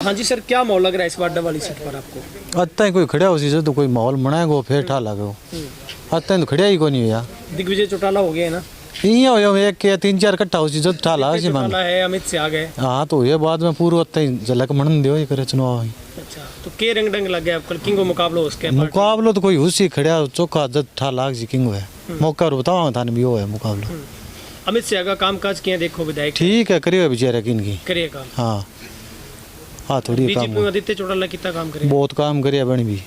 हाँ जी सर, क्या माहौल लग रहा है इस बार डब वाली सीट पर आपको? आज तक कोई खड़ा हो सी तो कोई माहौल बनाएगा फिर ठा लगो। आज तक तो खड़ा ही कोई नहीं हुआ। दिग्विजय चौटाला हो गए ना, इं हो एक के 3-4 कट्ठा हो सी जो ठा लगा सी मन। चौटाला है, अमित से आ गए। हाँ तो ये बाद में पूरा तक झलक मनन दियो ये करे चुनाव। अच्छा, तो के रंग डंग लग गया आपको? किंग मुकाबलो उसके मुकाबलो तो कोई हुसी खड़ा चौखा जब ठा लाग जी किंग है। मौका और बताओ थाने भी हो है मुकाबलो। अमित से आगा काम काज किए देखो विधायक ठीक है करिए बेचारा किनकी करिए काम। हाँ हाँ थोड़ी काम बीजेपी में आदित्य चौटाला कितना काम करे? बहुत काम करिए बन भी।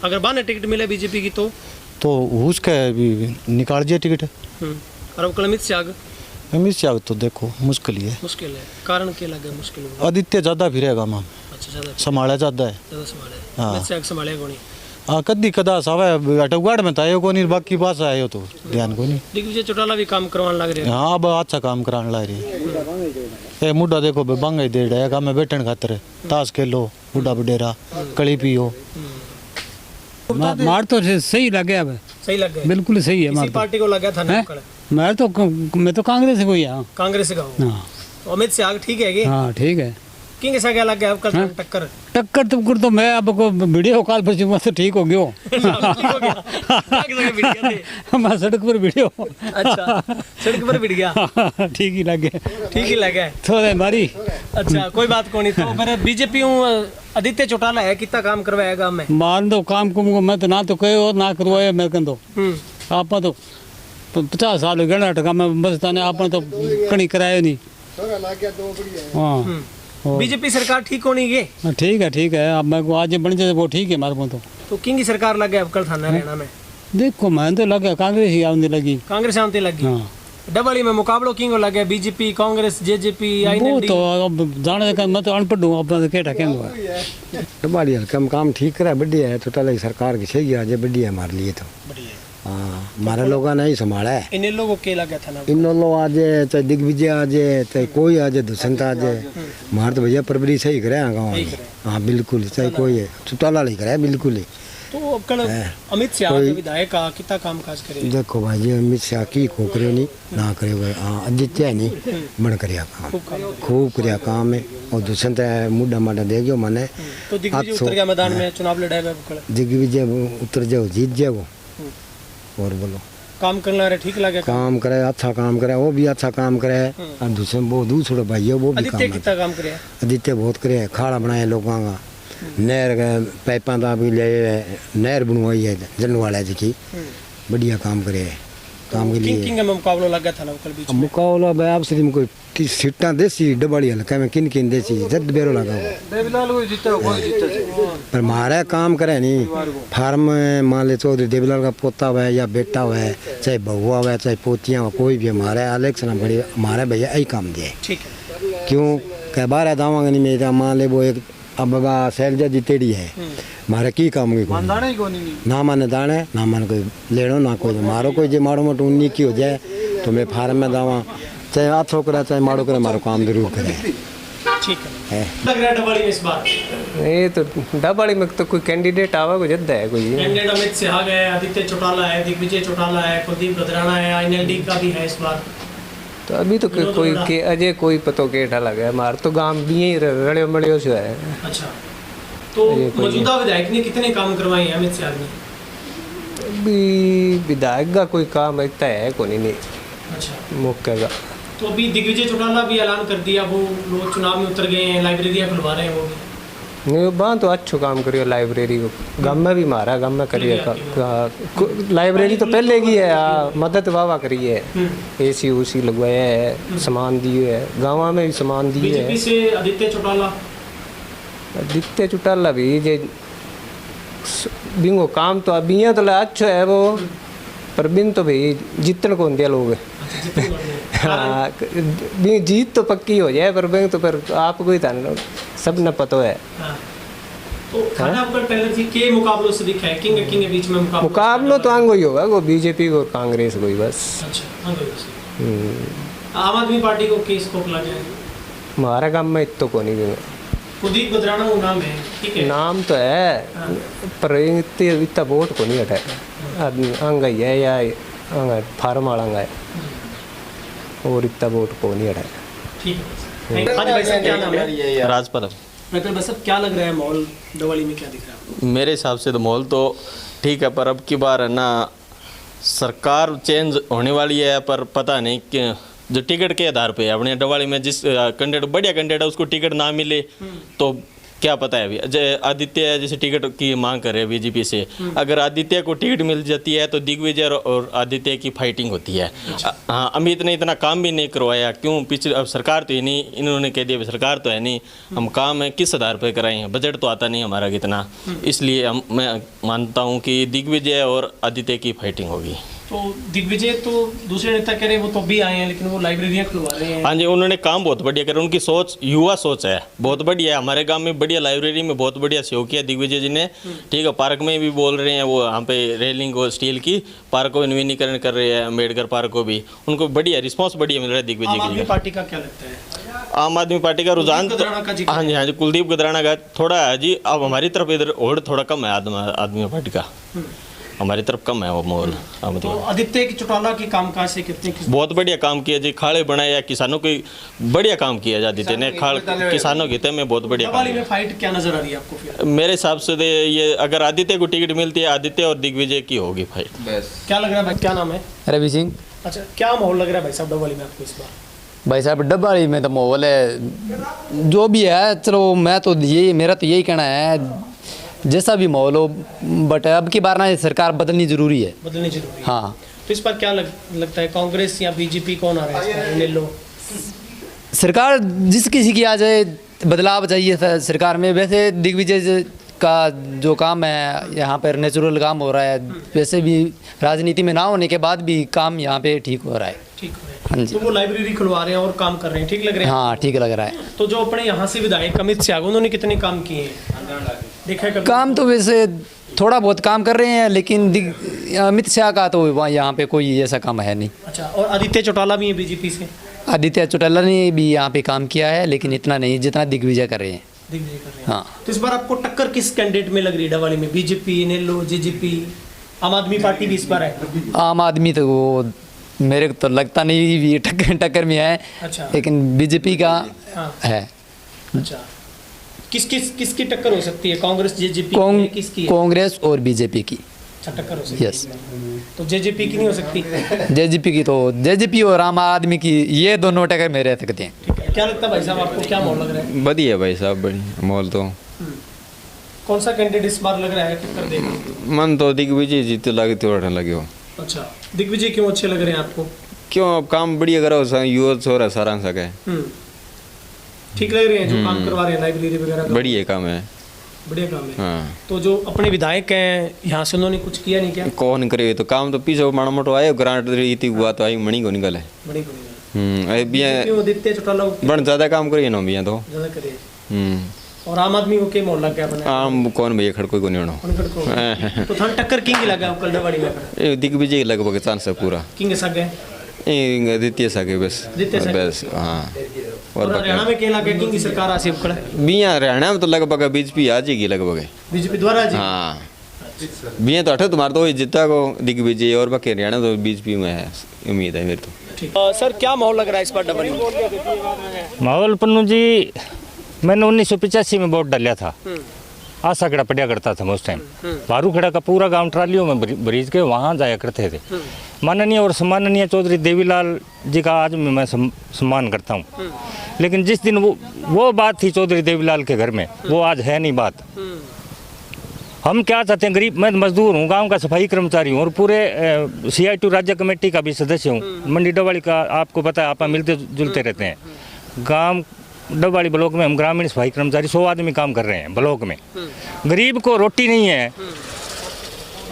अगर बाने टिकट मिले बीजेपी की तो उसका भी निकाल दिया टिकट। और अब कल अमित से आगे अमित शाह तो देखो मुश्किल ही है। मुश्किल है, कारण क्या लगे मुश्किल? आदित्य ज्यादा फिरेगा माम। अच्छा, ज्यादा संभाला ज्यादा है। ज्यादा संभाले। हाँ। अमित से आगे संभाले कोनी। हाँ कदी कदा सावे अटकवाड़ में आयो को नहीं बाकी पास आयो तो ध्यान को नहीं। दिग्विजय चौटाला भी काम करवाने लग रहे हैं। हाँ अब अच्छा काम कराने लग रही है। मुड्डा देखो बांगा दे रहा है काम में बैठने खातर ताश खेलो बुढ़ा बडेरा कली पियो। मार तो सही लगे अब। सही लग गए? बिल्कुल सही है। किसी पार्टी को लगा था ना? मैं तो कांग्रेस से कोई हूँ। कांग्रेस का हूँ। हाँ तो अमित से आगे ठीक है कि? हाँ ठीक है। किंग ऐसा क्या लग गया आपका टक्कर? टक्कर तो मैं अब को वीडियो कॉल पर से ठीक हो गयो। मैं सड़क पर वीडियो। अच्छा, सड़क पर बिठ गया। ठीक ही लगे। ठीक ही लगा थोड़े मारी। अच्छा, कोई बात को नहीं। तो फिर बीजेपी आदित्य चौटाला है, कितना काम करवाएगा? मैं मान दो काम को मैं तो ना तो कहो ना करवाए मैं कह दो। आप तो 50 साल हो गया टका में बस ताने आपने तो कहीं कराया नहीं। हाँ बीजेपी सरकार ठीक होनी है? ठीक है। अब मैं को आज बन जाए वो ठीक है मारे तो किंग की सरकार लग गया अब कल थाना रहना में? देखो मैं तो लगा कांग्रेस ही आने लगी। कांग्रेस आने लगी। हाँ डबली में मुकाबलो किंग लग गया? बीजेपी कांग्रेस जेजेपी वो तो अब जाने का मैं तो अनपढ़ हूँ अपना क्या ठकेंगे। डबाली हल्का काम ठीक करा बढ़िया है। चौटाला की सरकार की सही आज बढ़िया है हमारे लिए तो। हाँ हमारे लोगों ने ही संभाला है। इन लोगों के लगा था ना? इन लोग आज चाहे दिग्विजय आज चाहे कोई आज दुष्यंत आज हमारे तो भैया परवरी सही करे गाँव में। हाँ बिल्कुल चाहे कोई है चौटाला नहीं करे बिल्कुल ही। तो अब कल अमित शाह विधायक का कितना काम काज करे? देखो भाई जी अमित शाह की को करे नहीं ना करे भाई। हाँ आदित्य है नहीं बन करिया काम खूब करिया काम है। और दुष्यंत मुड्डा माडा दे गयो मैंने। तो दिग्विजय उतर गया मैदान में, चुनाव लड़ाया? दिग्विजय उतर जाओ जीत जाए वो। और बोलो काम करना रहे ठीक लगे? काम करे अच्छा काम करे वो भी अच्छा काम करे। और दूसरे वो दूसरे भाई है वो भी आदित्य कितना काम करे? आदित्य बहुत करे खाड़ा बनाए लोगों का नहर पाइपा का भी ले नहर बनवाई है जनवाड़ा जी की बढ़िया काम करे काम के लिए। किंग में मुकाबला लगा था ना कल बीच में? मुकाबला भाई आप सिर्फ कोई सीटा देसी डबड़ी हल्का में किन देसी जद बेरो लगा पर मारे काम करे नहीं। फार्म मान ले चौधरी देवीलाल का पोता हुआ या बेटा हुआ चाहे बहुआ हुआ चाहे पोतियाँ हुआ कोई भी हमारे इलेक्शन बड़ी हमारे भैया यही काम दिए। ठीक है। क्यों कह बारह दावांगे नहीं मेरा मान ले वो एक अब बाबा शैलजा जीतेड़ी है मारे की काम की ना माने दाने ना माने कोई लेनो ना कोई मारो कोई जे मारो मोटो उन्नी की हो जाए तो मैं फार्म में दावा चाहे हाथों करे चाहे मारो करे मारो काम जरूर करे। ठीक है। लग रहा है डबली में इस बार? ये तो डबली में तो कोई कैंडिडेट आवा को जद्दा है कोई कैंडिडेट अमित शाह है, आदित्य चौटाला है, दिग्विजय चौटाला है, कुलदीप गधराना है, आईएनएलडी का भी है इस बार। तो अभी तो कोई के अजय कोई पतो के ठा लगा मार तो गांव भी ही रड़ियो मड़ियो से है। अच्छा, तो मौजूदा विधायक ने कितने काम करवाए हैं अमित शाह ने? अभी विधायक का कोई काम इतना है को नहीं। अच्छा, मौके का तो अभी दिग्विजय चौटाला भी ऐलान कर दिया वो लोग चुनाव में उतर गए हैं, लाइब्रेरियाँ खुलवा रहे हैं वो भी। नहीं वहाँ तो अच्छो काम करियो लाइब्रेरी को गाँव में भी मारा गाँव में करिए लाइब्रेरी तो पहले की है मदद वावा करी है। एसी उसी लगवाया है सामान दिए है गाँव में भी सामान दिए है। बीजेपी से आदित्य चौटाला भी जे बिंगो काम तो अभी तो अच्छो है वो पर बिन तो भाई जीतन कौन दिया लोग। हाँ जीत तो पक्की हो जाए पर बैंक तो फिर आपको ही था सब न पता है। तो खाना पर पहले जी के मुकाबलों से दिखा है किंग के बीच में मुकाबलो तो आंगो ही होगा वो बीजेपी और कांग्रेस को ही बस। अच्छा, आम आदमी पार्टी को केस को लगा है हमारा काम में इतो को नहीं। कुलदीप गधराना वो नाम है, ठीक है नाम तो है पर इतना वोट को नहीं हटा अंग ही है या अंग फार्म वाला अंग है और इतना वोट को नहीं हटा। ठीक है। क्या नाम है? राजपरम। वैकल्प साहब क्या लग रहा है माहौल डवाली में, क्या दिख रहा है आपको? मेरे हिसाब से तो माहौल तो ठीक है, पर अब की बार है ना सरकार चेंज होने वाली है, पर पता नहीं कि जो टिकट के आधार पे अपने डवाली में जिस कैंडिडेट बढ़िया कैंडिडेट है उसको टिकट ना मिले तो क्या पता है। अभी आदित्य जैसे टिकट की मांग कर रहे हैं बीजेपी से, अगर आदित्य को टिकट मिल जाती है तो दिग्विजय और आदित्य की फाइटिंग होती है। हाँ, अमित ने इतना काम भी नहीं करवाया, क्यों पिछले, अब सरकार तो है नहीं, इन्होंने कह दिया सरकार तो है नहीं, हम काम है किस आधार पर कराएंगे, बजट तो आता नहीं हमारा कितना, इसलिए मैं मानता हूँ कि दिग्विजय और आदित्य की फाइटिंग होगी। तो दिग्विजय तो दूसरे नेता कह रहे हैं वो तो भी आए हैं, लेकिन वो लाइब्रेरियाँ खुलवा रहे हैं। हाँ जी, उन्होंने काम बहुत बढ़िया करा, उनकी सोच युवा सोच है, बहुत बढ़िया है। हमारे गांव में बढ़िया लाइब्रेरी में बहुत बढ़िया सहयोग किया दिग्विजय जी ने, ठीक है। पार्क में भी बोल रहे हैं वो, यहाँ पे रेलिंग और स्टील की पार्क को नवीनीकरण कर रहे हैं, अम्बेडकर पार्क को भी, उनको बढ़िया रिस्पॉन्स बढ़िया मिल रहा है दिग्विजय के लिए। पार्टी का क्या लगता है? आम आदमी पार्टी का रुझान तो हाँ जी कुलदीप गदराना का थोड़ा है जी। अब हमारी तरफ इधर और थोड़ा कम है आदमी पार्टी का, हमारी तरफ कम है वो माहौल। तो आदित्य की चौटाला की कामकाज से कितने बहुत बढ़िया काम किया जी, खाड़े बनाए या किसानों को बढ़िया काम किया आदित्य ने, खाड़ किसानों के हित में बहुत बढ़िया काम में फाइट क्या नजर आ रही है आपको फिर? मेरे हिसाब से ये अगर आदित्य को टिकट मिलती है, आदित्य और दिग्विजय की होगी फाइट। क्या लग रहा है भाई, क्या नाम है? रवि सिंह। अच्छा, क्या माहौल लग रहा है भाई साहब डबवाली में आपको इस बार? भाई साहब डब्बाली में तो माहौल है जो भी है, चलो मैं तो यही, मेरा तो यही कहना है जैसा भी माहौल हो, बट अब की बार ना सरकार बदलनी जरूरी है, बदलनी जरूरी है। हाँ, तो इस पर क्या लगता है, कांग्रेस या बीजेपी कौन आ रहा है इस बार? ले लो सरकार जिस किसी की आ जाए, बदलाव चाहिए था सरकार में। वैसे दिग्विजय का जो काम है यहाँ पर नेचुरल काम हो रहा है, वैसे भी राजनीति में ना होने के बाद भी काम यहाँ पे ठीक हो रहा है। ठीक हो रहा है। हाँ जी, तो वो लाइब्रेरी खुलवा रहे हैं और काम कर रहे हैं, ठीक लग रहे हैं? हाँ ठीक लग रहा है। तो जो अपने यहाँ से विधायक अमित शाह, उन्होंने कितने काम किए हैं देखा है कभी? काम तो वैसे थोड़ा बहुत काम कर रहे हैं, लेकिन अमित शाह का तो वहाँ यहाँ पे कोई ऐसा काम है नहीं। अच्छा, और आदित्य चौटाला भी है बीजेपी से? आदित्य चौटाला ने भी यहाँ पे काम किया है, लेकिन इतना नहीं जितना दिग्विजय कर रहे हैं। दिग्विजय कर रहे हैं। हाँ, तो इस बार आपको टक्कर किस कैंडिडेट में लग रही है डवाली में? बीजेपी, नेलो, जेजेपी, आम आदमी पार्टी भी इस बार है? आम आदमी तो वो मेरे को तो लगता नहीं भी टक्कर में है। अच्छा, लेकिन बीजेपी का है। अच्छा, किसकी टक्कर हो सकती है? कांग्रेस, जेजेपी, किसकी है? कांग्रेस और बीजेपी की। अच्छा, टक्कर हो सकती है। यस। तो जेजेपी की नहीं हो सकती? जेजेपी की तो जेजेपी और आम आदमी की, ये दोनों टक्कर में रह सकते हैं। ठीक है, क्या लगता है भाई साहब आपको, क्या माहौल लग रहा है? बढ़िया भाई साहब, बढ़िया माहौल तो। कौन सा कैंडिडेट इस बार लग रहा है टक्कर देगा? मन तो दिग्विजय जी तो लगे थोड़ा लगे हो। अच्छा, दिग्विजय क्यों अच्छे लग रहे हैं आपको? क्यों, अब काम बढ़िया करो, युवा छोरा सारा सके, ठीक लग रहे हैं जो काम करवा रहे हैं लाइब्रेरी वगैरह का? बढ़िया काम है, बढ़िया काम है। हाँ। तो जो अपने विधायक हैं यहाँ से, उन्होंने कुछ किया नहीं क्या? कौन करे तो काम तो पीछे माड़ा मोटो आए, ग्रांट रीति हुआ तो आई मणि को निकले। बड़ी अरे क्यों आदित्य चौटाला बन ज्यादा काम करिए ना भैया तो। ज्यादा करे। और आम आदमी को क्या मोहल्ला क्या बना? आम कौन भैया खड़को को नहीं होना। तो थान टक्कर किंग लगा कल डवाड़ी में? ये दिग्विजय लगभग चांस है पूरा। किंग सगे? ये आदित्य सके बस। आदित्य सगे बस, हाँ। और हरियाणा में क्या लगा किंग की सरकार आसी उपकड़ा? बिया हरियाणा में तो लगभग बीजेपी आ जाएगी लगभग। बीजेपी द्वारा जी? हाँ, बिया तो अठे तुम्हारा तो जितना को दिग्विजय, और बाकी हरियाणा तो बीजेपी में है, उम्मीद है मेरे तो। ठीक। सर, क्या माहौल लग रहा है इस बार डबल में? माहौल पन्नू जी, मैंने 1985 में वोट डालिया था, आशा खड़ा पढ़िया करता था मैं उस टाइम। भारू खड़ा का पूरा गांव ट्रालियों में ब्रिज के वहाँ जाया करते थे। माननीय और सम्माननीय चौधरी देवीलाल जी का आज मैं सम्मान करता हूँ, लेकिन जिस दिन वो बात थी चौधरी देवीलाल के घर में, वो आज है नहीं बात। हम क्या चाहते हैं, गरीब, मैं मजदूर हूँ, गांव का सफाई कर्मचारी हूँ और पूरे CITU राज्य कमेटी का भी सदस्य हूँ। मंडी डवाली का आपको पता है, आप मिलते जुलते रहते हैं। गांव डबवाली ब्लॉक में हम ग्रामीण सफाई कर्मचारी 100 आदमी काम कर रहे हैं ब्लॉक में। गरीब को रोटी नहीं है।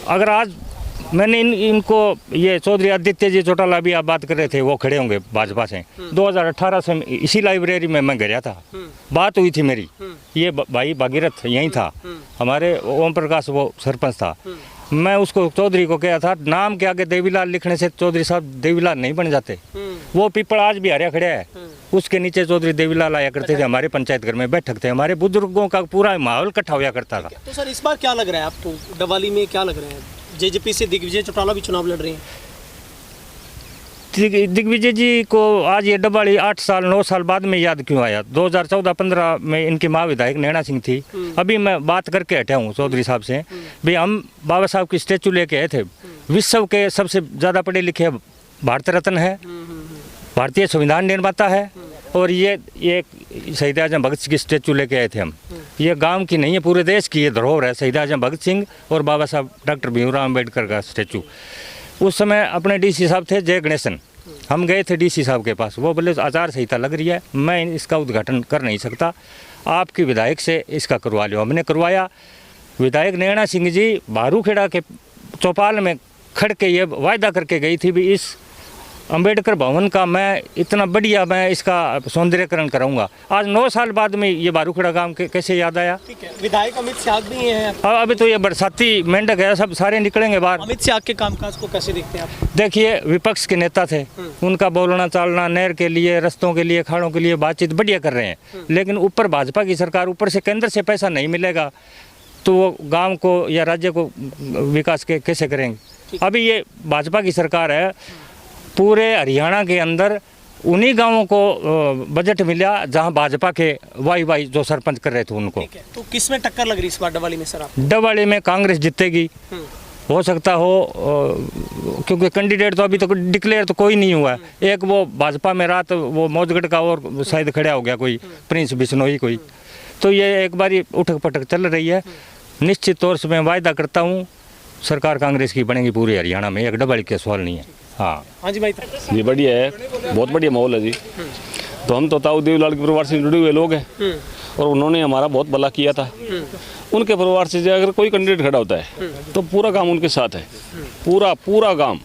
अगर आज मैंने इनको ये चौधरी आदित्य जी चौटाला भी आप बात कर रहे थे, वो खड़े होंगे भाजपा से। 2018 से इसी लाइब्रेरी में मैं गया था, बात हुई थी मेरी। ये भाई भागीरथ यहीं था, हमारे ओम प्रकाश वो सरपंच था। मैं उसको चौधरी को कहा था, नाम के आगे देवीलाल लिखने से चौधरी साहब देवीलाल नहीं बन जाते। वो पीपल आज भी हरिया खड़ा है, उसके नीचे चौधरी देवीलाल आया करते थे, हमारे पंचायत घर में बैठक थे, हमारे बुजुर्गों का पूरा माहौल इकट्ठा हुआ करता था। तो सर, इस बार क्या लग रहा है आपको डवाली में, क्या लग रहा है? जेजेपी से दिग्विजय चौटाला भी चुनाव लड़ रहे हैं। दिग्विजय जी को आज ये डब्बाली 8 साल 9 साल बाद में याद क्यों आया? 2014-15 में इनकी माँ विधायक नैना सिंह थी। अभी मैं बात करके हटा हूँ चौधरी साहब से भी, हम बाबा साहब की स्टैचू लेके आए थे। विश्व के सबसे ज़्यादा पढ़े लिखे भारत रत्न है, भारतीय संविधान निर्माता है, और ये शहीद आजम भगत सिंह की स्टैचू लेके आए थे हम। ये गांव की नहीं है, पूरे देश की ये धरोहर है, शहीद आजम भगत सिंह और बाबा साहब डॉक्टर भीमराव अम्बेडकर का स्टैचू। उस समय अपने डीसी साहब थे जय गणेशन, हम गए थे डीसी साहब के पास, वो बोले आचार संहिता लग रही है, मैं इसका उद्घाटन कर नहीं सकता, आपकी विधायक से इसका करवा लो। हमने करवाया। विधायक नैना सिंह जी भारूखेड़ा के चौपाल में खड़ के ये वायदा करके गई थी भी इस अंबेडकर भवन का मैं इतना बढ़िया मैं इसका सौंदर्यकरण कराऊंगा। आज 9 साल बाद में ये बारूखेड़ा गांव के कैसे याद आया? ठीक है, विधायक अमित शाह भी हैं। अभी तो ये बरसाती मेंढक है, सब सारे निकलेंगे बाहर। अमित शाह के कामकाज को कैसे देखते हैं आप? देखिए, विपक्ष के नेता थे, उनका बोलना चालना नहर के लिए, रस्तों के लिए, खाड़ों के लिए बातचीत बढ़िया कर रहे हैं, लेकिन ऊपर भाजपा की सरकार, ऊपर से केंद्र से पैसा नहीं मिलेगा तो वो गांव को या राज्य को विकास के कैसे करेंगे? अभी ये भाजपा की सरकार है, पूरे हरियाणा के अंदर उन्हीं गांवों को बजट मिला जहां भाजपा के वाई जो सरपंच कर रहे थे उनको। तो किस में टक्कर लग रही इस बार डवाली में सर आप? डवाली में कांग्रेस जीतेगी, हो सकता हो, क्योंकि कैंडिडेट तो अभी तक डिक्लेयर तो कोई नहीं हुआ है। एक वो भाजपा में रात वो मौजगढ़ का और शायद खड़ा हो गया कोई प्रिंस बिश्नोई कोई, तो ये एक बार उठक पटक चल रही है। निश्चित तौर से मैं वायदा करता हूँ सरकार कांग्रेस की बनेगी पूरे हरियाणा में, एक डबल के सवाल नहीं है। हाँ जी भाई, जी बढ़िया है, बहुत बढ़िया माहौल है जी। तो हम तो ताऊ देवीलाल के परिवार से जुड़े हुए लोग हैं और उन्होंने हमारा बहुत भला किया था। उनके परिवार से अगर कोई कैंडिडेट खड़ा होता है तो पूरा काम उनके साथ है, पूरा काम,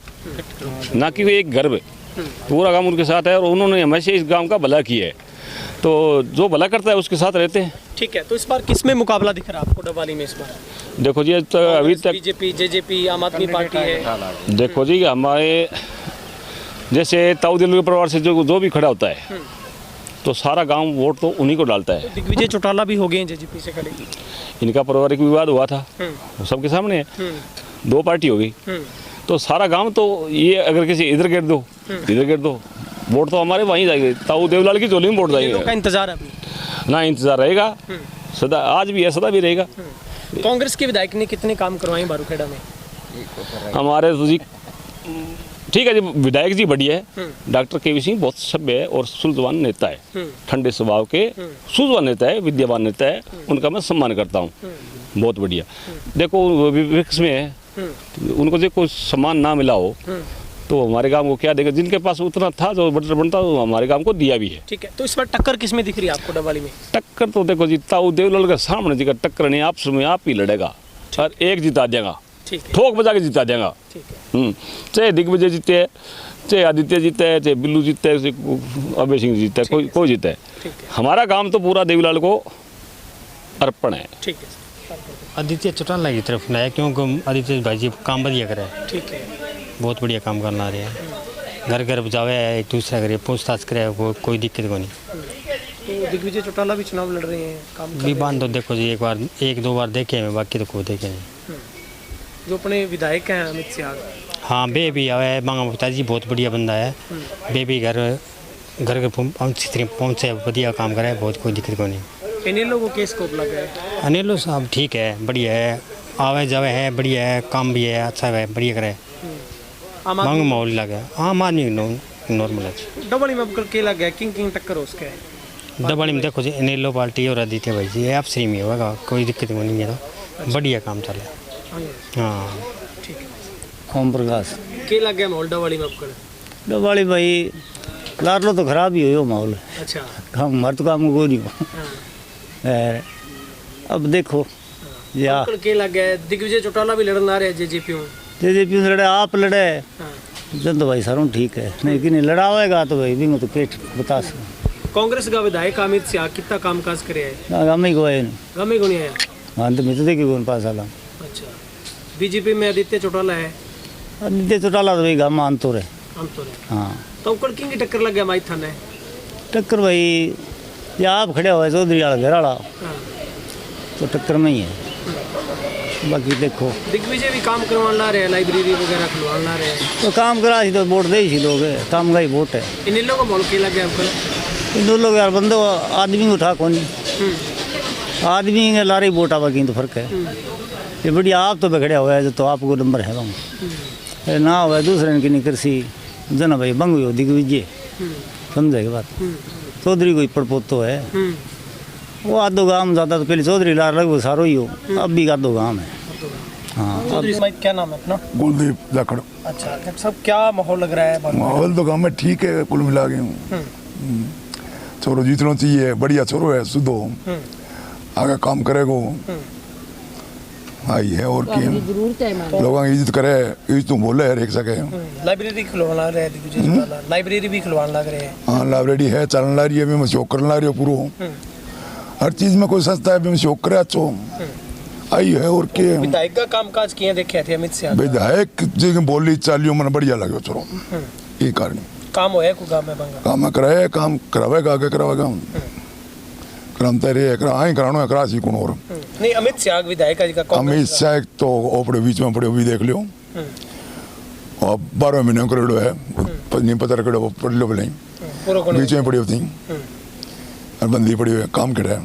ना कि एक घर में, पूरा काम उनके साथ है और उन्होंने हमेशा इस गाँव का भला किया है, तो जो भला करता है उसके साथ रहते हैं। ठीक है, तो इस बार किस में मुकाबला दिख रहा है आपको डवाली में इस बार? देखो जी, तो अभी तक बीजेपी, जेजेपी, आम आदमी पार्टी है। देखो जी, हमारे जैसे ताऊ दिल के परिवार से जो भी खड़ा होता है तो सारा गांव वोट तो उन्हीं को डालता है। दिग्विजय चौटाला भी हो गए हैं जेजेपी से खड़े, इनका पारिवारिक विवाद हुआ था, सबके सामने है, 2 पार्टी हो गई, तो सारा गांव तो ये अगर किसी इधर गिर दो वोट तो हमारे वहीं जाएंगे, ताऊ देवलाल की झोली में वोट जाएंगे। का इंतजार है अभी? ना, इंतजार रहेगा सदा, आज भी है, सदा भी रहेगा। कांग्रेस के विधायक ने कितने काम करवाए बारूखेड़ा में? हमारे तो जी ठीक है जी, विधायक जी बढ़िया है, डॉक्टर केवी सिंह बहुत सभ्य है और सुलझवान नेता है, ठंडे स्वभाव के सुलझवान नेता है, विद्यावान नेता है, उनका मैं सम्मान करता हूँ, बहुत बढ़िया। देखो विपक्ष में है, उनको जो कोई सम्मान ना मिला हो तो हमारे गांव को क्या देगा? जिनके पास उतना था जो बटन बनता तो हमारे गांव को दिया भी है। ठीक है, तो इस बार टक्कर किस में दिख रही है आपको डवाली में? टक्कर तो देखो जी, ताऊ देवलाल के सामने जी का टक्कर नहीं, आपस में आप ही लड़ेगा और एक जिता देगा, ठोक बजा के जिता देगा। चाहे दिग्विजय जीते, चाहे आदित्य जीते, चाहे बिल्लू जीते, अभय सिंह जीते, कोई जीते, हमारा काम तो पूरा देवलाल को अर्पण है। ठीक है, आदित्य चौटाला की तरफ ना है, क्योंकि आदित्य भाई जी काम बढ़िया करे, ठीक है, बहुत बढ़िया काम करना रहे हैं, घर घर बजावे, एक दूसरा करे, पूछताछ करे, कोई दिक्कत को नहीं। तो दिग्विजय चौटाला भी चुनाव लड़ रहे हैं, काम भी बांध तो देखो जी, एक दो बार देखे हैं, बाकी तो कोई देखे नहीं। जो अपने विधायक हैं अमित शाह, हाँ बे भी आया है, मांगा पिताजी बहुत बढ़िया बंदा है, बे भी घर घर पहुँचे, बढ़िया काम करे, बहुत कोई दिक्कत को नहीं। इनेलो को केस स्कोप लगा है? अनिलो साहब ठीक है, बढ़िया है, आवे जावे है, बढ़िया है, काम भी है, अच्छा है, बढ़िया करे, मांग माहौल लगा, आम आदमी नॉर्मल है। डबल में अब के लग गया, किंग टक्कर हो उसके? डबल में देखो जी, इनेलो पार्टी और आदित्य भाई जी आप श्री में होगा, कोई दिक्कत नहीं है, तो बढ़िया काम चल रहा है। हाँ ठीक है। ओम प्रकाश के लग गया माहौल डवाली में अब? डवाली भाई लाडलो तो खराब ही हो माहौल। अच्छा, काम हर तो काम को नहीं अब देखो या के लग गया, दिग्विजय चौटाला भी लड़ना रहे जेजेपी में, जेजेपी से लड़े, आप लड़े जन तो भाई सारों ठीक है, नहीं कि नहीं लड़ा होएगा तो भाई भी तो पेट बता सकते। कांग्रेस का विधायक अमित शाह कितना कामकाज करे है? गाँव को आए गाँव में को नहीं आया? हाँ तो मैं तो देखी कौन पास आला। अच्छा, बीजेपी में आदित्य चौटाला है? आदित्य चौटाला तो भाई गाँव में आम तो रहे। हाँ, तो ऊपर किंग की टक्कर लग गया माई थाने? टक्कर भाई या आप खड़े हुए चौधरी वाला घर वाला तो टक्कर में ही है। बाकी देखो दिग्विजय भी काम करवाने ला रहे हैं, लाइब्रेरी वगैरह खुलवाने ला रहे हैं। तो काम करा तो वोट दे ही लोग काम का ही वोट है। इन लोगों को मोल के लगे आपको? इन दो लोग यार बंदो आदमी उठा कौन आदमी के लारे वोट आवा की तो फर्क है। ये बढ़िया आप तो बखड़िया हुआ है तो आपको नंबर है वहाँ ना हुआ दूसरे की नहीं कृषि जना भाई बंग हो दिग्विजय समझेगी बात। चौधरी कोई पड़पोतो है वो आधो गांव जाता तो पहले चौधरी लार लगभग सारो ही हो, अब भी आधो गांव है। हाँ चौधरी साहब क्या नाम है अपना? कुलदीप जाखड़। अच्छा डॉक्टर साहब क्या माहौल लग रहा है? माहौल तो गाँव में ठीक है कुल मिला के। छोरो जितना चाहिए बढ़िया छोरो है सुधो आगे काम करेगो आई है और की लोगों की इज्जत करे इज्जत तो बोले हर एक सके। लाइब्रेरी खुलवाना रहे हैं, लाइब्रेरी भी खुलवाने लग रहे हैं। हाँ लाइब्रेरी है चलने ला रही है, मैं शौक करने ला रही हूँ पूरा हर चीज में कोई सस्ता है मैं शौक करे अच्छो आई है और के। विधायक का कामकाज किए देखे थे अमित शाह? विधायक जी बोली चालियो मैंने बढ़िया लगे छोरो ये कारण काम होया को गांव में बंगा काम कराए काम करावेगा आगे करावेगा करामता रहे करा करानो है करा सी कौन और नहीं। अमित शाह विधायक जी का अमित शाह तो ओपड़े बीच में पड़े भी देख लियो और 12 महीने करेडो है नहीं पता रखो पढ़ लो बोले बीच में पड़ी होती और बंदी पड़ी हुई काम करे।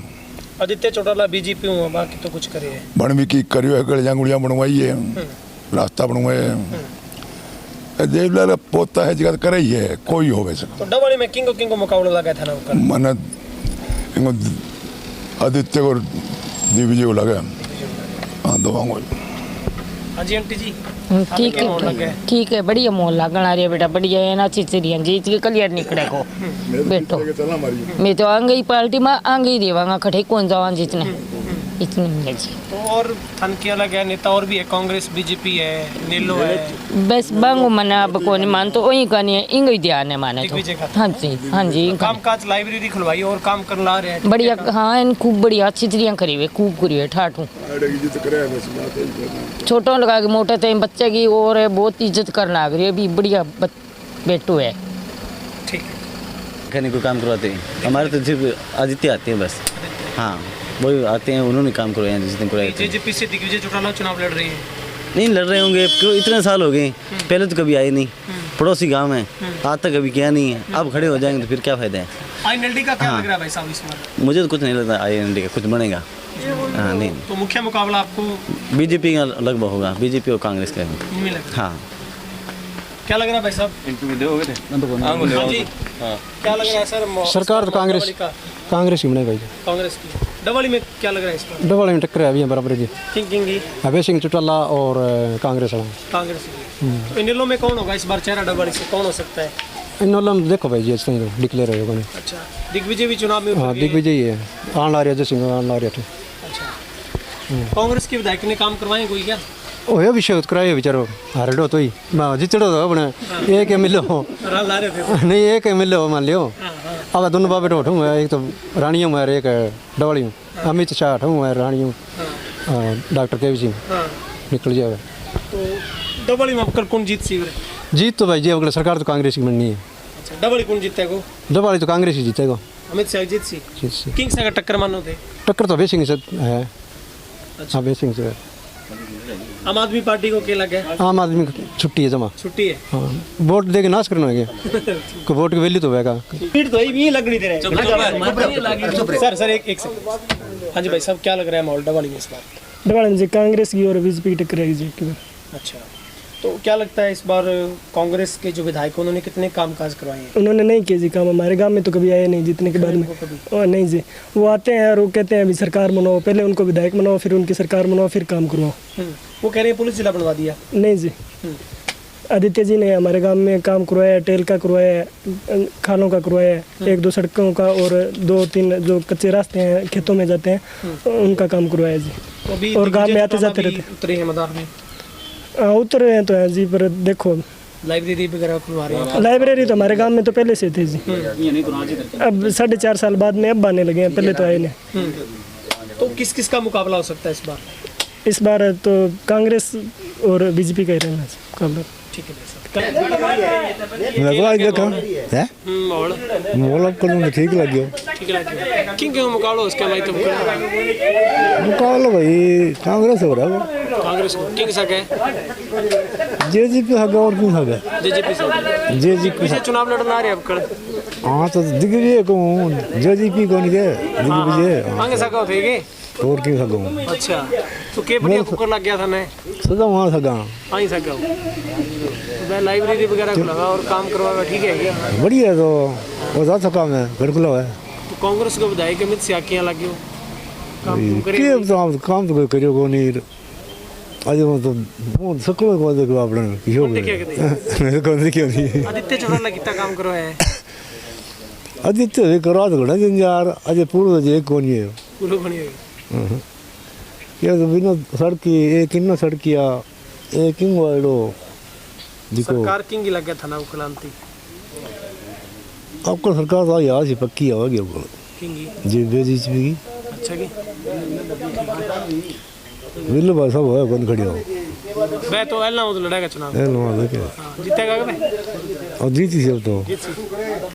आदित्य चौटाला बीजेपी हुआ बाकी तो कुछ करे है बन भी की करियो है गलियां गुड़ियां बनवाई है रास्ता बनवाए है देवलाल पोता है जगह करे ही है कोई हो वैसे। तो डबल में किंग मुकाबला लगा था ना मन आदित्य को दिग्विजय को लगा। हाँ दवाओं हाँ जी आंटी जी ठीक है बढ़िया मोहन लागण आ रही है बेटा बढ़िया है ना चिचरिया जीत के कलियर निकले को बैठो मैं तो आंगे ही पार्टी में आंगे ही देवांगा खटे कौन जावा जितने इतने मिले जी। तो और थन के अलग है नेता और भी है कांग्रेस बीजेपी है नीलो है बस बांगो मना अब कौन मान तो वही करनी है इंग ही ध्यान है माने तो। हाँ जी कामकाज लाइब्रेरी खुलवाई और काम कर ला रहे हैं बढ़िया। हाँ इन खूब बढ़िया चिचरियाँ करी हुए खूब करी हुए ठाठू छोटों लगा के मोटे थे बच्चे की और बहुत इज्जत करना लग रही है अभी बढ़िया बेटू है। ठीक है को काम करवाते हैं हमारे तो सिर्फ आदित्य आते हैं बस। हाँ वही आते हैं उन्होंने काम करवाए हैं जिस दिन करवाए। जेजेपी से दिग्विजय चौटाला चुनाव लड़ रही है? नहीं लड़ रहे होंगे क्यों इतने साल हो गए पहले तो कभी आए नहीं पड़ोसी गांव है आज तक कभी किया नहीं है अब खड़े हो जाएंगे तो फिर क्या फायदा है। आईएनएलडी का क्या लग रहा है भाई साहब इस बार? मुझे तो कुछ नहीं लगता आईएनएलडी का कुछ बनेगा। हाँ नहीं तो मुख्य मुकाबला आपको बीजेपी का लगभग होगा बीजेपी और कांग्रेस का। हाँ क्या लग रहा है भाई साहब? क्या लग रहा है सर? सरकार तो कांग्रेस ही बनेगा। कांग्रेस की डबल में क्या लग रहा है इस बार? डबल में टक्कर है अभी बराबर जी किंग अभय सिंह चौटाला और कांग्रेस वाला कांग्रेस। तो इन में कौन होगा इस बार चेहरा डबल से कौन हो सकता है? इन देखो भाई जी तो डिक्लेयर होगा। अच्छा दिग्विजय भी चुनाव में? हाँ दिग्विजय ही है आन ला रही अजय सिंह आन ला रही है। अच्छा कांग्रेस के विधायक ने काम करवाए कोई क्या? ओह विषय कराए बेचारो हारेडो तो ही जितड़ो तो अपने एक मिलो नहीं एक मिलो मान लियो अब दोनों बाबे तो उठूँ एक तो रानियों में एक डबड़ी हूँ अमित शाह उठूँ मैं रानी हूँ डॉक्टर के सिंह निकल जाएगा। तो डबड़ी में कल कौन जीत सी? जीत तो भाई जी अगले सरकार तो कांग्रेस की बननी है। अच्छा डबड़ी कौन जीतेगा? डबड़ी तो कांग्रेस ही जीतेगा। अमित शाह जीत सी किंग से टक्कर मानो थे? टक्कर तो अभय सिंह से है। अभय सिंह से आम आदमी पार्टी को क्या लगे? आम आदमी की छुट्टी है जमा छुट्टी है। हाँ वोट दे के नाश करना है को वोट की वैल्यू तो होगा तो ही लग रही दे सर एक सेकंड। हाँ जी भाई साहब क्या लग रहा है माहौल डबल में इस बार? डबल में कांग्रेस की और बीजेपी की टक्कर रहेगी। अच्छा तो क्या लगता है इस बार कांग्रेस के जो विधायक उन्होंने कितने कामकाज करवाए हैं? उन्होंने नहीं किए जी काम हमारे गांव में तो कभी आए नहीं जीतने के बाद में। और नहीं जी वो आते हैं और वो कहते हैं अभी सरकार बनाओ पहले उनको विधायक बनाओ फिर उनकी सरकार बनाओ फिर काम करवाओ। वो कह रहे हैं पुलिस जिला बनवा दिया। नहीं जी आदित्य जी ने हमारे गांव में काम करवाया टेल का करवाया खालों का करवाया 1-2 सड़कों का और 2-3 जो कच्चे रास्ते हैं खेतों में जाते हैं उनका काम करवाया जी। और गाँव में आते जाते रहते उतरे हैं मैदान में? उतर रहे हैं तो हैं जी पर देखो लाइब्रेरी वगैरह खुलवा रहे हैं। लाइब्रेरी तो हमारे गांव में तो पहले से थे जी अब 4.5 साल बाद में अब आने लगे हैं पहले तो आए नहीं। तो किस किस का मुकाबला हो सकता है इस बार? इस बार तो कांग्रेस और बीजेपी का ही रहना मुकाबला। ठीक है। मैं तो आज देखा है माहौल माहौल आपको तो ठीक लगे ठीक लगे किन क्यों मुकाबला उसके भाई तुम मुकाबला भाई कांग्रेस हो रहा है कांग्रेस को किंग सके जेजेपी हगा और क्यों हगा जेजेपी से जेजेपी से चुनाव लड़ना आ रहे अब कल हाँ तो दिग्विजय को जेजेपी कौन के दिग्विजय आगे सका थे के और क्यों सगा अच्छा तो के बढ़िया कुकर लग गया था मैं सगा वहाँ सगा आई सका मैं लाइब्रेरी वगैरह को लगा और काम करवाया ठीक है क्या बढ़िया तो वो ज़्यादा काम है बिल्कुल है तो कांग्रेस को विधायक के मित सियाकियां लगी हो काम करे काम तो करियो को नहीं आज वो तो वो सकलो को देखो आपने यो कौन सी क्यों नहीं आदित्य चौटाला कितना काम करो है आदित्य करा तो घड़ा जिन यार आज पूरा जे कौन है पूरा बनिए ये तो बिना सड़की एक इन सड़किया एक इन वालो देखो सरकार किंग लग गया था ना क्रांति आपको सरकार तो यार से पक्की आ गई वो किंग जी बेजी भी अच्छा की बिल्लो भाई सब है कौन खड़ी हो मैं तो एलना वो तो लड़ेगा चुनाव ए लो देखे जीतेगा क्या और जीती से तो जीत